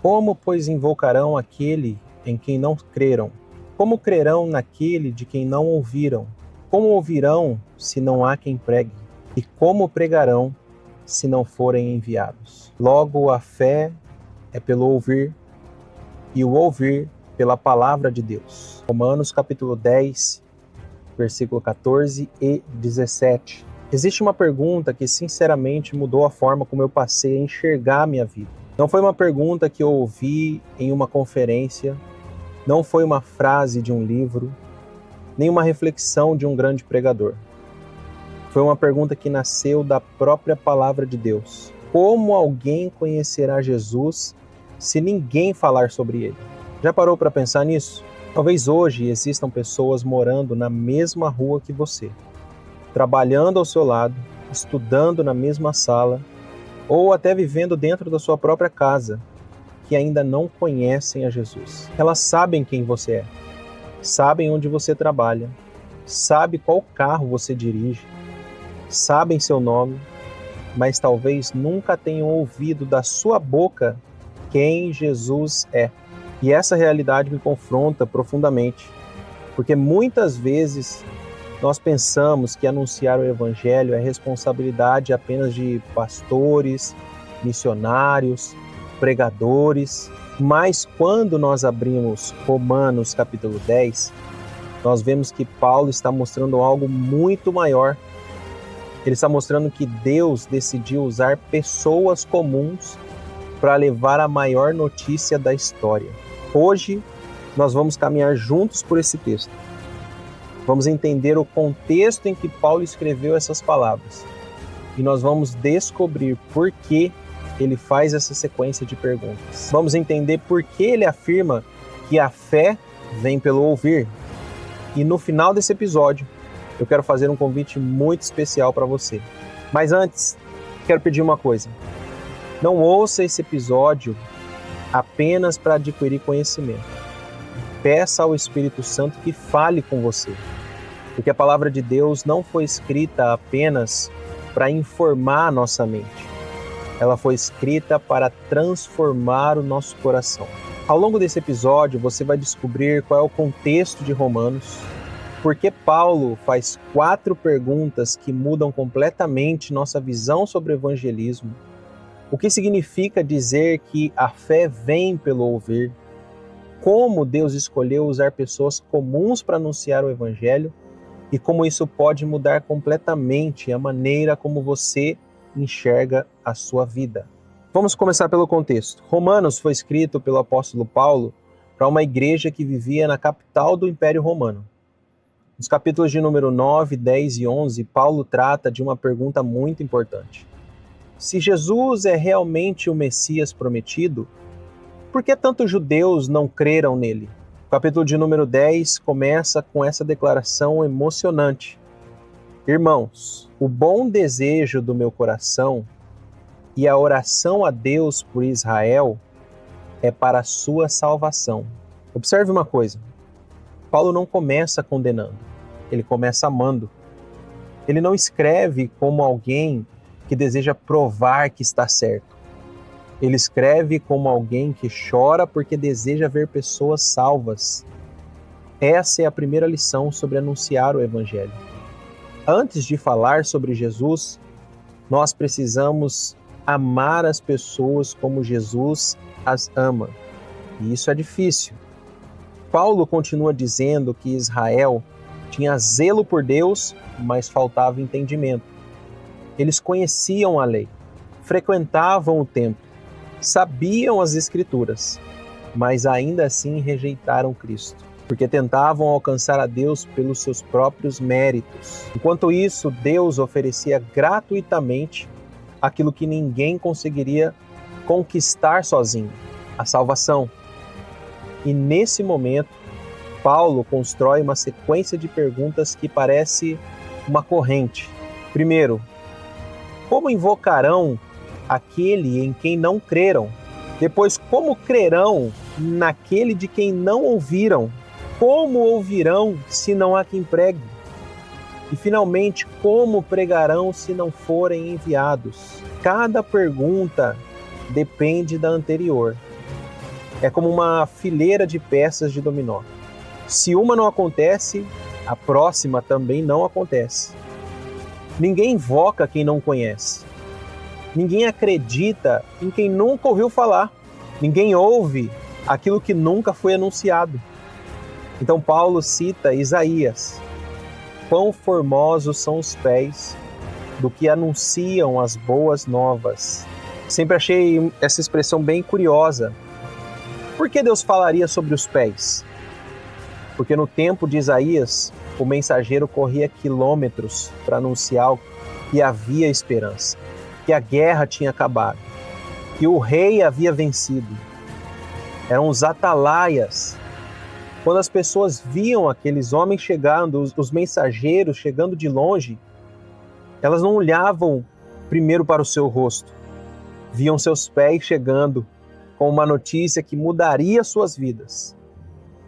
Como, pois, invocarão aquele em quem não creram? Como crerão naquele de quem não ouviram? Como ouvirão se não há quem pregue? E como pregarão se não forem enviados? Logo, a fé é pelo ouvir, e o ouvir pela palavra de Deus. Romanos capítulo 10, versículo 14 e 17. Existe uma pergunta que sinceramente mudou a forma como eu passei a enxergar a minha vida. Não foi uma pergunta que eu ouvi em uma conferência, não foi uma frase de um livro, nem uma reflexão de um grande pregador. Foi uma pergunta que nasceu da própria palavra de Deus. Como alguém conhecerá Jesus se ninguém falar sobre ele? Já parou para pensar nisso? Talvez hoje existam pessoas morando na mesma rua que você, trabalhando ao seu lado, estudando na mesma sala, ou até vivendo dentro da sua própria casa, que ainda não conhecem a Jesus. Elas sabem quem você é, sabem onde você trabalha, sabem qual carro você dirige, sabem seu nome, mas talvez nunca tenham ouvido da sua boca quem Jesus é. E essa realidade me confronta profundamente, porque muitas vezes nós pensamos que anunciar o Evangelho é responsabilidade apenas de pastores, missionários, pregadores, mas quando nós abrimos Romanos capítulo 10, nós vemos que Paulo está mostrando algo muito maior. Ele está mostrando que Deus decidiu usar pessoas comuns para levar a maior notícia da história. Hoje, nós vamos caminhar juntos por esse texto. Vamos entender o contexto em que Paulo escreveu essas palavras. E nós vamos descobrir por que ele faz essa sequência de perguntas. Vamos entender por que ele afirma que a fé vem pelo ouvir. E no final desse episódio, eu quero fazer um convite muito especial para você. Mas antes, quero pedir uma coisa. Não ouça esse episódio apenas para adquirir conhecimento. Peça ao Espírito Santo que fale com você. Porque a palavra de Deus não foi escrita apenas para informar a nossa mente. Ela foi escrita para transformar o nosso coração. Ao longo desse episódio, você vai descobrir qual é o contexto de Romanos, porque Paulo faz 4 perguntas que mudam completamente nossa visão sobre o evangelismo, o que significa dizer que a fé vem pelo ouvir, como Deus escolheu usar pessoas comuns para anunciar o evangelho e como isso pode mudar completamente a maneira como você enxerga a sua vida. Vamos começar pelo contexto. Romanos foi escrito pelo apóstolo Paulo para uma igreja que vivia na capital do Império Romano. Nos capítulos de número 9, 10 e 11, Paulo trata de uma pergunta muito importante. Se Jesus é realmente o Messias prometido, por que tantos judeus não creram nele? O capítulo de número 10 começa com essa declaração emocionante. Irmãos, o bom desejo do meu coração e a oração a Deus por Israel é para a sua salvação. Observe uma coisa. Paulo não começa condenando, ele começa amando. Ele não escreve como alguém que deseja provar que está certo. Ele escreve como alguém que chora porque deseja ver pessoas salvas. Essa é a primeira lição sobre anunciar o Evangelho. Antes de falar sobre Jesus, nós precisamos amar as pessoas como Jesus as ama. E isso é difícil. Paulo continua dizendo que Israel tinha zelo por Deus, mas faltava entendimento. Eles conheciam a lei, frequentavam o templo, sabiam as Escrituras, mas ainda assim rejeitaram Cristo, porque tentavam alcançar a Deus pelos seus próprios méritos. Enquanto isso, Deus oferecia gratuitamente aquilo que ninguém conseguiria conquistar sozinho, a salvação. E nesse momento, Paulo constrói uma sequência de perguntas que parece uma corrente. Primeiro, como invocarão aquele em quem não creram? Depois, como crerão naquele de quem não ouviram? Como ouvirão se não há quem pregue? E finalmente, como pregarão se não forem enviados? Cada pergunta depende da anterior. É como uma fileira de peças de dominó. Se uma não acontece, a próxima também não acontece. Ninguém invoca quem não conhece. Ninguém acredita em quem nunca ouviu falar. Ninguém ouve aquilo que nunca foi anunciado. Então Paulo cita Isaías: quão formosos são os pés do que anunciam as boas novas. Sempre achei essa expressão bem curiosa. Por que Deus falaria sobre os pés? Porque no tempo de Isaías, o mensageiro corria quilômetros para anunciar que havia esperança, que a guerra tinha acabado, que o rei havia vencido. Eram os atalaias. Quando as pessoas viam aqueles homens chegando, os mensageiros chegando de longe, elas não olhavam primeiro para o seu rosto, viam seus pés chegando com uma notícia que mudaria suas vidas.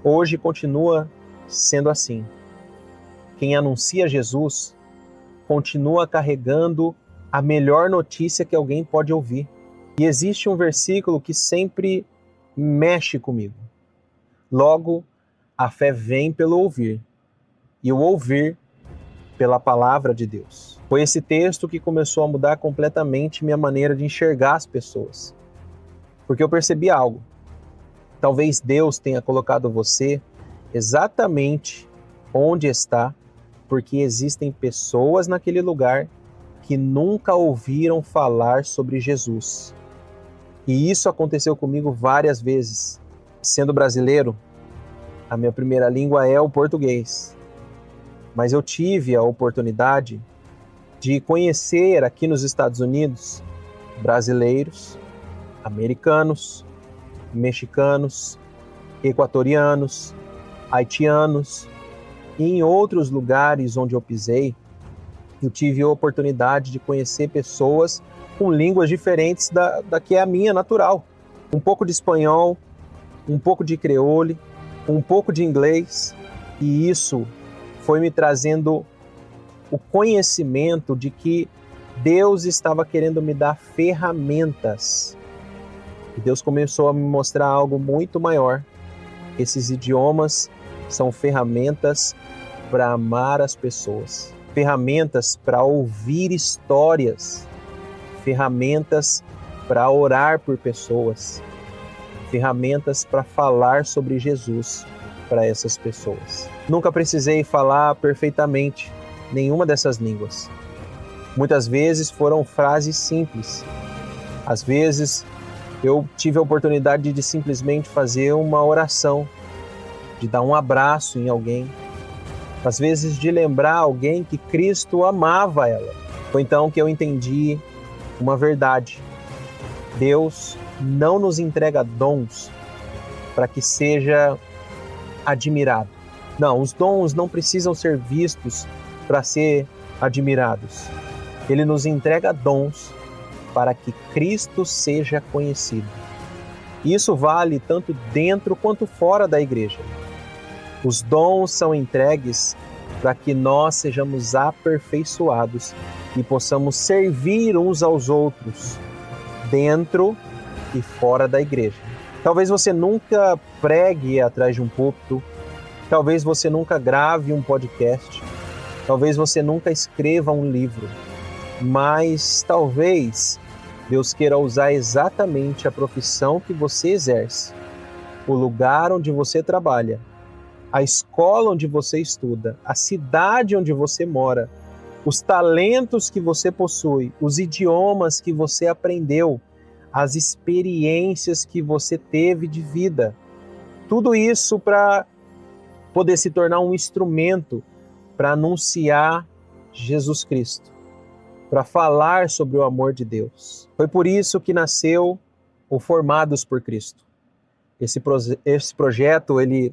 Hoje continua sendo assim. Quem anuncia Jesus continua carregando a melhor notícia que alguém pode ouvir. E existe um versículo que sempre mexe comigo. Logo, a fé vem pelo ouvir, e o ouvir pela palavra de Deus. Foi esse texto que começou a mudar completamente minha maneira de enxergar as pessoas. Porque eu percebi algo. Talvez Deus tenha colocado você exatamente onde está, porque existem pessoas naquele lugar que nunca ouviram falar sobre Jesus. E isso aconteceu comigo várias vezes. Sendo brasileiro, a minha primeira língua é o português. Mas eu tive a oportunidade de conhecer aqui nos Estados Unidos brasileiros, americanos, mexicanos, equatorianos, haitianos, e em outros lugares onde eu pisei, eu tive a oportunidade de conhecer pessoas com línguas diferentes da que é a minha natural. Um pouco de espanhol, um pouco de creole, um pouco de inglês, e isso foi me trazendo o conhecimento de que Deus estava querendo me dar ferramentas. E Deus começou a me mostrar algo muito maior. Esses idiomas são ferramentas para amar as pessoas, ferramentas para ouvir histórias, ferramentas para orar por pessoas, ferramentas para falar sobre Jesus para essas pessoas. Nunca precisei falar perfeitamente nenhuma dessas línguas. Muitas vezes foram frases simples. Às vezes eu tive a oportunidade de simplesmente fazer uma oração, de dar um abraço em alguém, às vezes de lembrar alguém que Cristo amava ela. Foi então que eu entendi uma verdade. Deus não nos entrega dons para que seja admirado. Não, os dons não precisam ser vistos para ser admirados. Ele nos entrega dons para que Cristo seja conhecido. Isso vale tanto dentro quanto fora da igreja. Os dons são entregues para que nós sejamos aperfeiçoados e possamos servir uns aos outros, dentro e fora da igreja. Talvez você nunca pregue atrás de um púlpito, talvez você nunca grave um podcast, talvez você nunca escreva um livro, mas talvez Deus queira usar exatamente a profissão que você exerce, o lugar onde você trabalha, a escola onde você estuda, a cidade onde você mora, os talentos que você possui, os idiomas que você aprendeu, as experiências que você teve de vida. Tudo isso para poder se tornar um instrumento para anunciar Jesus Cristo, para falar sobre o amor de Deus. Foi por isso que nasceu o Formados por Cristo. Esse projeto, ele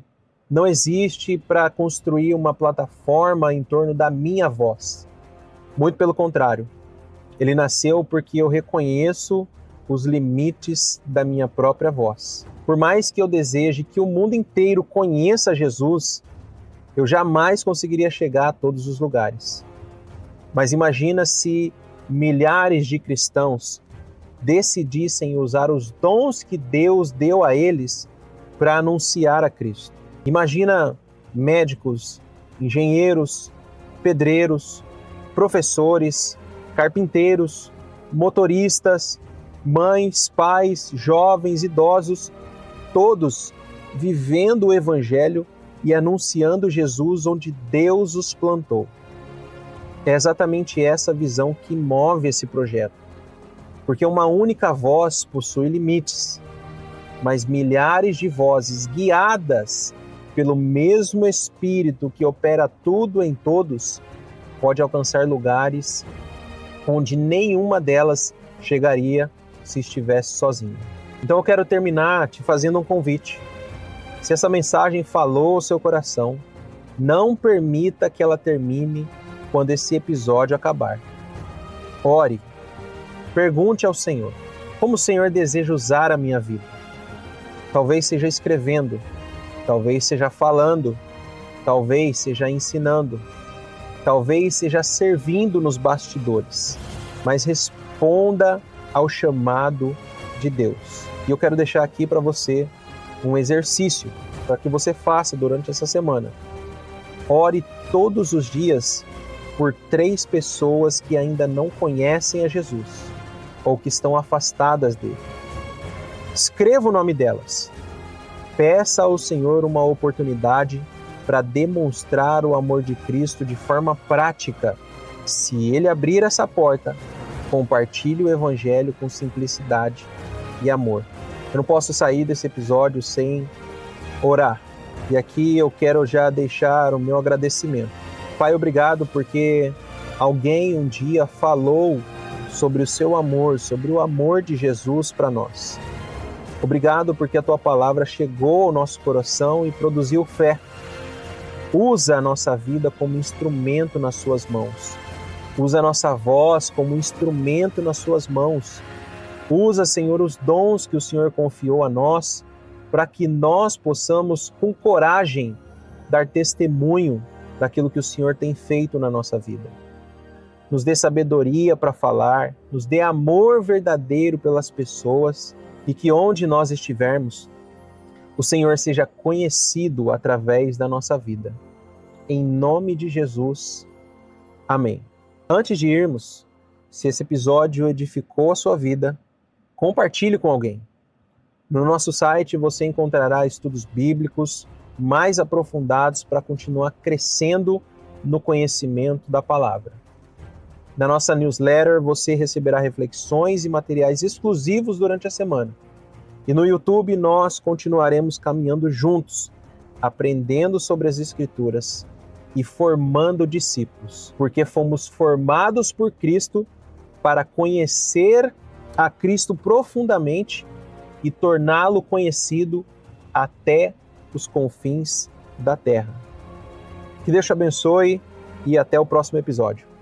não existe para construir uma plataforma em torno da minha voz. Muito pelo contrário. Ele nasceu porque eu reconheço os limites da minha própria voz. Por mais que eu deseje que o mundo inteiro conheça Jesus, eu jamais conseguiria chegar a todos os lugares. Mas imagina se milhares de cristãos decidissem usar os dons que Deus deu a eles para anunciar a Cristo. Imagina médicos, engenheiros, pedreiros, professores, carpinteiros, motoristas, mães, pais, jovens, idosos, todos vivendo o Evangelho e anunciando Jesus onde Deus os plantou. É exatamente essa visão que move esse projeto. Porque uma única voz possui limites, mas milhares de vozes guiadas pelo mesmo Espírito que opera tudo em todos pode alcançar lugares onde nenhuma delas chegaria se estivesse sozinha. Então eu quero terminar te fazendo um convite. Se essa mensagem falou ao seu coração, não permita que ela termine quando esse episódio acabar. Ore, pergunte ao Senhor, como o Senhor deseja usar a minha vida? Talvez seja escrevendo, talvez seja falando, talvez seja ensinando, talvez seja servindo nos bastidores, mas responda ao chamado de Deus. E eu quero deixar aqui para você um exercício para que você faça durante essa semana. Ore todos os dias por 3 pessoas que ainda não conhecem a Jesus ou que estão afastadas dele. Escreva o nome delas. Peça ao Senhor uma oportunidade para demonstrar o amor de Cristo de forma prática. Se ele abrir essa porta, compartilhe o Evangelho com simplicidade e amor. Eu não posso sair desse episódio sem orar. E aqui eu quero já deixar o meu agradecimento. Pai, obrigado porque alguém um dia falou sobre o seu amor, sobre o amor de Jesus para nós. Obrigado porque a tua palavra chegou ao nosso coração e produziu fé. Usa a nossa vida como instrumento nas suas mãos. Usa a nossa voz como instrumento nas suas mãos. Usa, Senhor, os dons que o Senhor confiou a nós para que nós possamos, com coragem, dar testemunho daquilo que o Senhor tem feito na nossa vida. Nos dê sabedoria para falar, nos dê amor verdadeiro pelas pessoas e que onde nós estivermos, o Senhor seja conhecido através da nossa vida. Em nome de Jesus, amém. Antes de irmos, se esse episódio edificou a sua vida, compartilhe com alguém. No nosso site você encontrará estudos bíblicos mais aprofundados para continuar crescendo no conhecimento da palavra. Na nossa newsletter você receberá reflexões e materiais exclusivos durante a semana. E no YouTube nós continuaremos caminhando juntos, aprendendo sobre as Escrituras e formando discípulos, porque fomos formados por Cristo para conhecer a Cristo profundamente e torná-lo conhecido até os confins da terra. Que Deus te abençoe e até o próximo episódio.